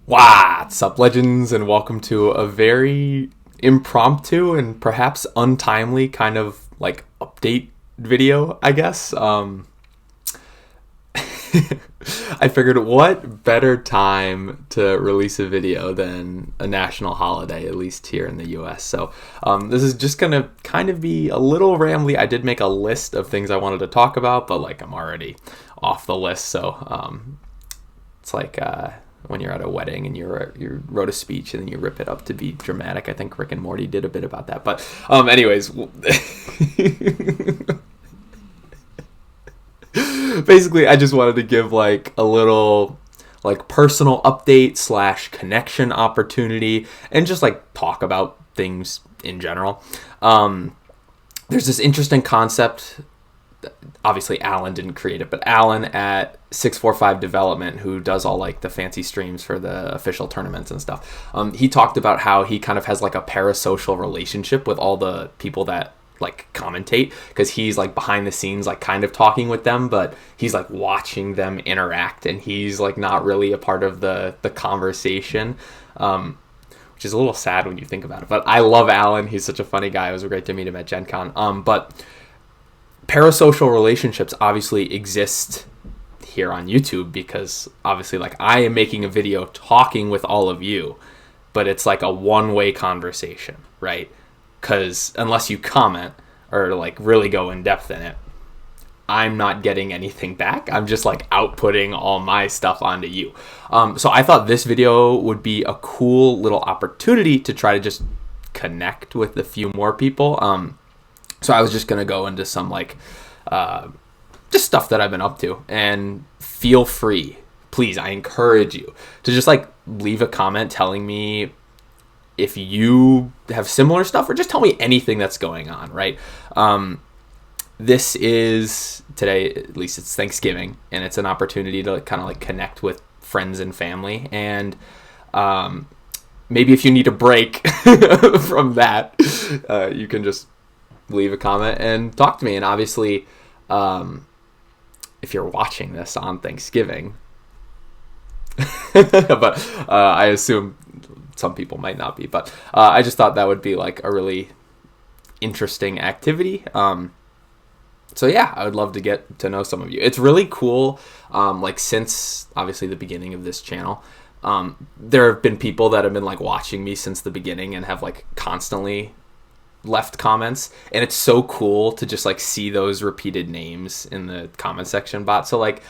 What's up, legends, and welcome to a very impromptu and perhaps untimely kind of like update video, I guess. I figured what better time to release a video than a national holiday, at least here in the US. So this is just gonna kind of be a little rambly. I did make a list of things I wanted to talk about, but like I'm already off the list. So it's like when you're at a wedding and you wrote a speech and then you rip it up to be dramatic. I think Rick and Morty did a bit about that. But anyways, basically, I just wanted to give like a little like personal update / connection opportunity and just like talk about things in general. There's this interesting concept. Obviously, Alan didn't create it, but Alan at 645 Development, who does all like the fancy streams for the official tournaments and stuff, he talked about how he kind of has like a parasocial relationship with all the people that like commentate, because he's like behind the scenes like kind of talking with them, but he's like watching them interact and he's like not really a part of the conversation, which is a little sad when you think about it. But I love Alan. He's such a funny guy. It was great to meet him at Gen Con. But parasocial relationships obviously exist here on YouTube, because obviously like I am making a video talking with all of you, but it's like a one-way conversation, right? Because unless you comment or like really go in depth in it, I'm not getting anything back. I'm just like outputting all my stuff onto you. So I thought this video would be a cool little opportunity to try to just connect with a few more people. So I was just going to go into some like just stuff that I've been up to, and feel free, please, I encourage you to just like leave a comment telling me if you have similar stuff, or just tell me anything that's going on, right? This is today, at least it's Thanksgiving, and it's an opportunity to kind of like connect with friends and family. And maybe if you need a break from that, you can just leave a comment and talk to me. And obviously, if you're watching this on Thanksgiving, but I assume some people might not be, but I just thought that would be like a really interesting activity. So yeah, I would love to get to know some of you. It's really cool. Like since obviously the beginning of this channel, there have been people that have been like watching me since the beginning and have like constantly left comments, and it's so cool to just like see those repeated names in the comment section bot. So like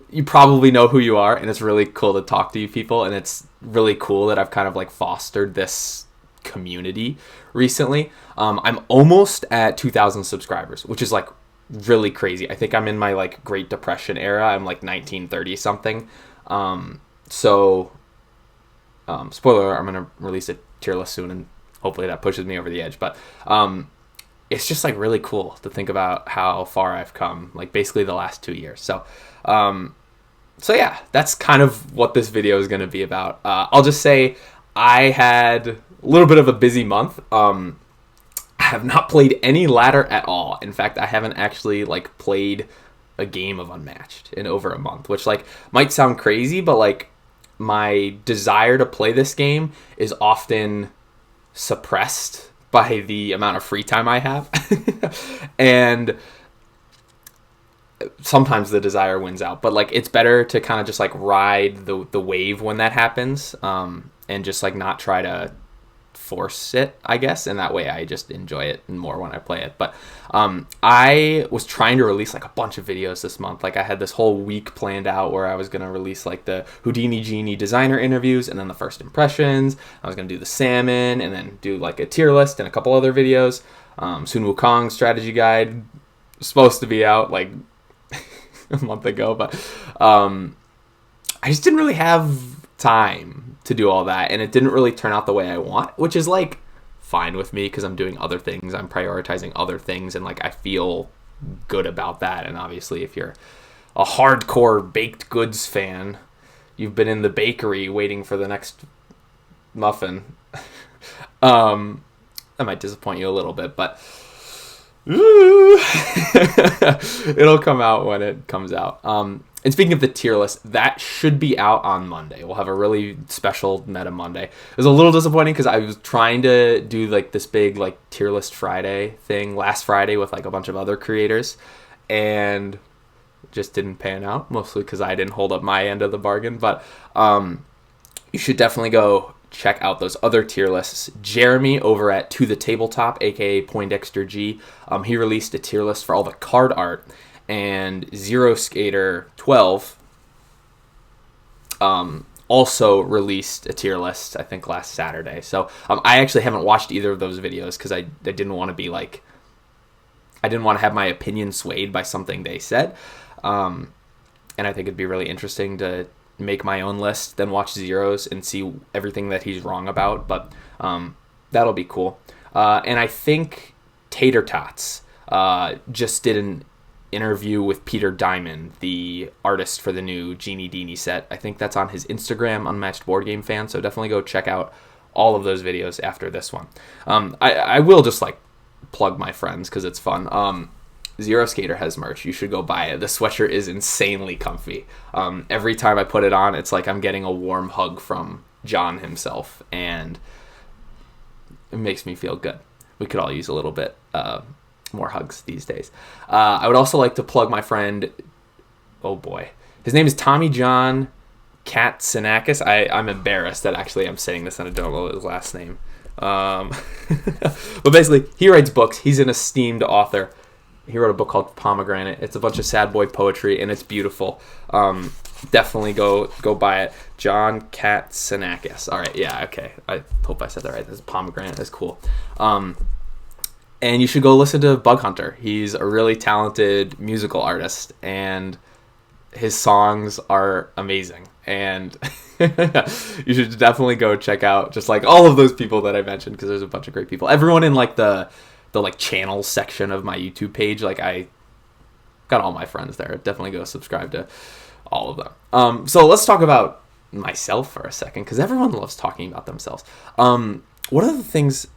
you probably know who you are, and it's really cool to talk to you people, and it's really cool that I've kind of like fostered this community recently. I'm almost at 2,000 subscribers, which is like really crazy. I think I'm in my like Great Depression era. I'm like 1930 something. Spoiler alert, I'm gonna release a tier list soon, and hopefully that pushes me over the edge. But it's just like really cool to think about how far I've come, like basically the last 2 years. So yeah, that's kind of what this video is going to be about. I'll just say I had a little bit of a busy month. I have not played any ladder at all. In fact, I haven't actually like played a game of Unmatched in over a month, which like might sound crazy, but like my desire to play this game is often suppressed by the amount of free time I have. And sometimes the desire wins out, but like it's better to kind of just like ride the wave when that happens, and just like not try to force it, I guess, and that way I just enjoy it more when I play it. But I was trying to release like a bunch of videos this month. Like I had this whole week planned out where I was going to release like the Houdini Genie designer interviews, and then the first impressions. I was going to do the salmon, and then do like a tier list and a couple other videos. Sun Wukong strategy guide was supposed to be out like a month ago, but I just didn't really have time to do all that, and it didn't really turn out the way I want, which is like fine with me because I'm doing other things. I'm prioritizing other things, and like I feel good about that. And obviously if you're a hardcore baked goods fan, you've been in the bakery waiting for the next muffin. That might disappoint you a little bit, but Ooh. It'll come out when it comes out. And speaking of the tier list, that should be out on Monday. We'll have a really special Meta Monday. It was a little disappointing because I was trying to do like this big like tier list Friday thing last Friday with like a bunch of other creators, and just didn't pan out. Mostly because I didn't hold up my end of the bargain. But you should definitely go check out those other tier lists. Jeremy over at To The Tabletop, aka Poindexter G, he released a tier list for all the card art, and Zero Skater 12 also released a tier list, I think last Saturday. So I actually haven't watched either of those videos because I didn't want to be like, I didn't want to have my opinion swayed by something they said. And I think it'd be really interesting to make my own list, then watch Zero's and see everything that he's wrong about. But that'll be cool. And I think Tater Tots just did an interview with Peter Diamond, the artist for the new Genie Deenie set. I think that's on his Instagram, Unmatched Board Game Fan. So definitely go check out all of those videos after this one. I will just like plug my friends because it's fun. Zero Skater has merch. You should go buy it. The sweatshirt is insanely comfy. Every time I put it on, it's like I'm getting a warm hug from John himself, and it makes me feel good. We could all use a little bit more hugs these days. I would also like to plug my friend, oh boy, his name is Tommy John Katsanakis. I'm embarrassed that actually I'm saying this and I don't know his last name. But basically, he writes books. He's an esteemed author. He wrote a book called Pomegranate. It's a bunch of sad boy poetry, and it's beautiful. Definitely go buy it. John Katsanakis. All right, yeah, okay. I hope I said that right. This is Pomegranate. That's cool. And you should go listen to Bug Hunter. He's a really talented musical artist, and his songs are amazing. And you should definitely go check out just like all of those people that I mentioned, because there's a bunch of great people. Everyone in like the like channels section of my YouTube page, like I got all my friends there. Definitely go subscribe to all of them. So let's talk about myself for a second, because everyone loves talking about themselves. What are the things,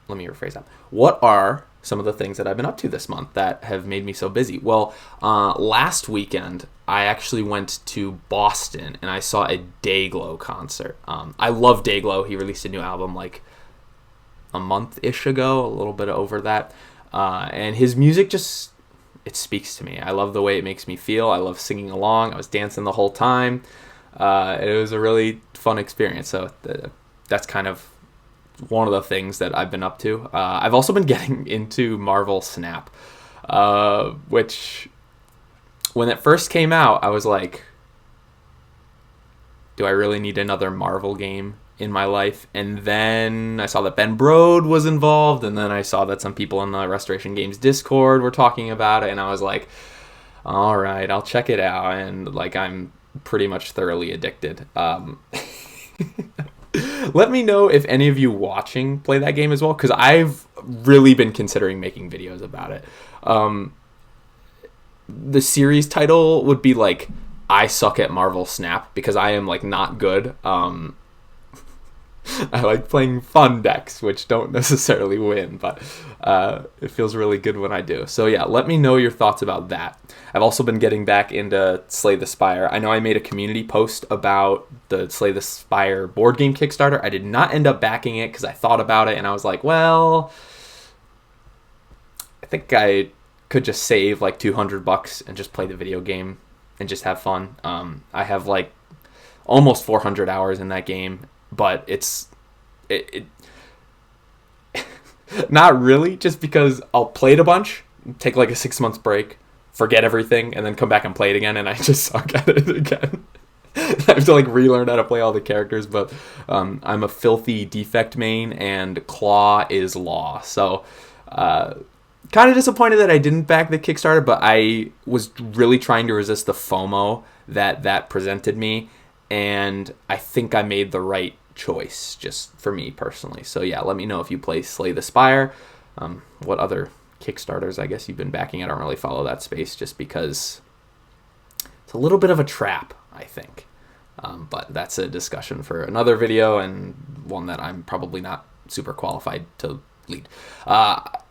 let me rephrase that. What are some of the things that I've been up to this month that have made me so busy? Well, last weekend, I actually went to Boston and I saw a Dayglow concert. I love Dayglow. He released a new album like a month-ish ago, a little bit over that. And his music just, it speaks to me. I love the way it makes me feel. I love singing along. I was dancing the whole time. It was a really fun experience. So that's kind of one of the things that I've been up to. I've also been getting into Marvel Snap, which when it first came out, I was like, do I really need another Marvel game in my life? And then I saw that Ben Brode was involved, and then I saw that some people in the Restoration Games Discord were talking about it, and I was like, all right, I'll check it out. And like, I'm pretty much thoroughly addicted. Let me know if any of you watching play that game as well, because I've really been considering making videos about it. The series title would be like, I suck at Marvel Snap, because I am like not good. I like playing fun decks, which don't necessarily win, but it feels really good when I do. So yeah, let me know your thoughts about that. I've also been getting back into Slay the Spire. I know I made a community post about the Slay the Spire board game Kickstarter. I did not end up backing it because I thought about it and I was like, well, I think I could just save like $200 and just play the video game and just have fun. I have like almost 400 hours in that game, but it's not really, just because I'll play it a bunch, take like a 6 months break, forget everything, and then come back and play it again, and I just suck at it again. I have to like relearn how to play all the characters, but I'm a filthy defect main, and Claw is law. So kind of disappointed that I didn't back the Kickstarter, but I was really trying to resist the FOMO that presented me, and I think I made the right choice just for me personally. So yeah, let me know if you play Slay the Spire. What other Kickstarters I guess you've been backing. I don't really follow that space just because it's a little bit of a trap, I think. But that's a discussion for another video, and one that I'm probably not super qualified to lead.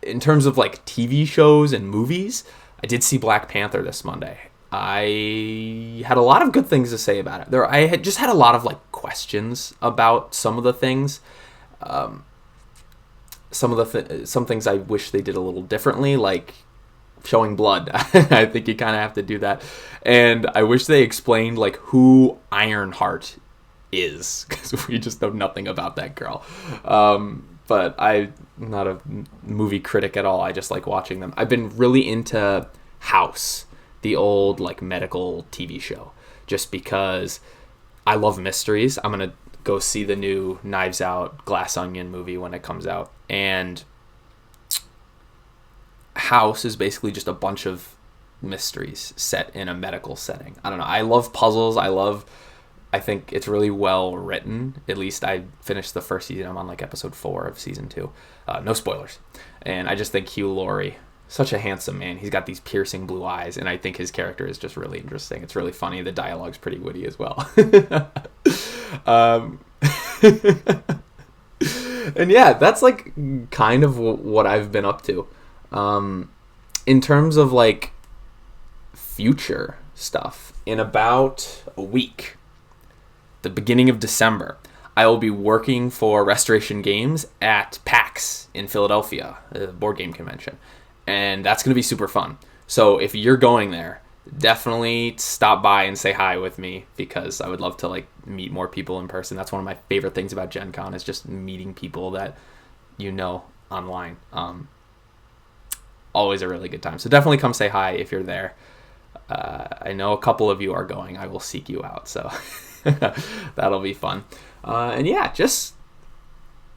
In terms of like TV shows and movies, I did see Black Panther this Monday. I had a lot of good things to say about it. I had just had a lot of like questions about some of the things. Some things I wish they did a little differently, like showing blood. I think you kind of have to do that. And I wish they explained like who Ironheart is, because we just know nothing about that girl. But I'm not a movie critic at all. I just like watching them. I've been really into House, the old like medical TV show, just because I love mysteries. I'm gonna go see the new Knives Out Glass Onion movie when it comes out, and House is basically just a bunch of mysteries set in a medical setting. I don't know. I love puzzles. I think it's really well written. At least I finished the first season. I'm on like episode 4 of season 2. No spoilers. And I just think Hugh Laurie, such a handsome man. He's got these piercing blue eyes, and I think his character is just really interesting. It's really funny. The dialogue's pretty witty as well. And yeah, that's like kind of what I've been up to. In terms of like future stuff, in about a week, the beginning of December, I will be working for Restoration Games at PAX in Philadelphia, the board game convention. And that's going to be super fun. So if you're going there, definitely stop by and say hi with me, because I would love to like meet more people in person. That's one of my favorite things about Gen Con, is just meeting people that you know online. Always a really good time. So definitely come say hi if you're there. I know a couple of you are going. I will seek you out. So that'll be fun. And yeah, just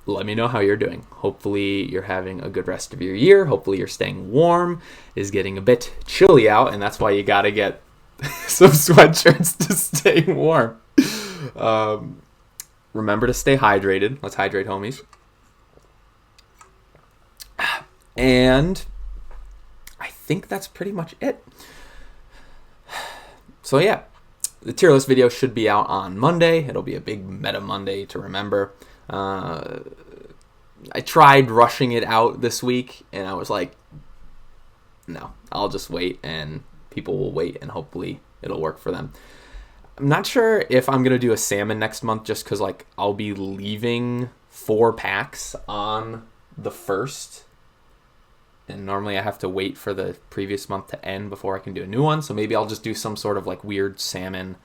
let me know how you're doing. Hopefully you're having a good rest of your year. Hopefully you're staying warm. It's getting a bit chilly out, and that's why you got to get some sweatshirts to stay warm. Remember to stay hydrated. Let's hydrate, homies. And I think that's pretty much it. So yeah, the tier list video should be out on Monday. It'll be a big meta Monday to remember. I tried rushing it out this week, and I was like, no, I'll just wait, and people will wait, and hopefully it'll work for them. I'm not sure if I'm going to do a salmon next month, just because like I'll be leaving for PAX on the 1st. And normally I have to wait for the previous month to end before I can do a new one. So maybe I'll just do some sort of like weird salmon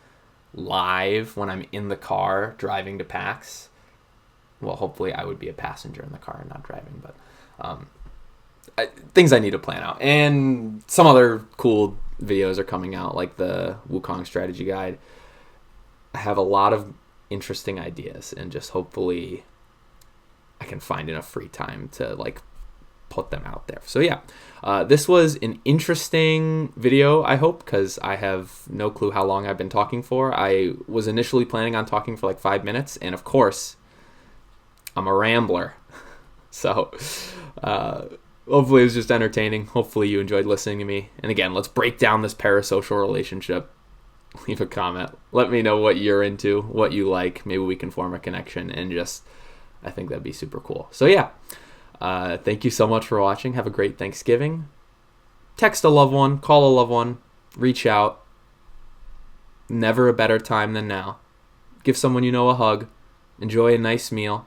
live when I'm in the car driving to PAX. Well, hopefully I would be a passenger in the car and not driving. But things I need to plan out. And some other cool videos are coming out, like the Wukong strategy guide. I have a lot of interesting ideas, and just hopefully I can find enough free time to like put them out there. So yeah, this was an interesting video, I hope, because I have no clue how long I've been talking for. I was initially planning on talking for like 5 minutes, and of course I'm a rambler. So hopefully it was just entertaining. Hopefully you enjoyed listening to me. And again, let's break down this parasocial relationship. Leave a comment, let me know what you're into, what you like. Maybe we can form a connection, and just I think that'd be super cool. So yeah, thank you so much for watching. Have a great Thanksgiving. Text a loved one, call a loved one, reach out. Never a better time than now. Give someone you know a hug. Enjoy a nice meal.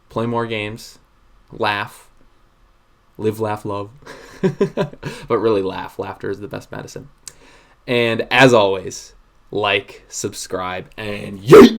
Play more games. Laugh. Live, laugh, love. But really laugh. Laughter is the best medicine. And as always, like, subscribe, and yay!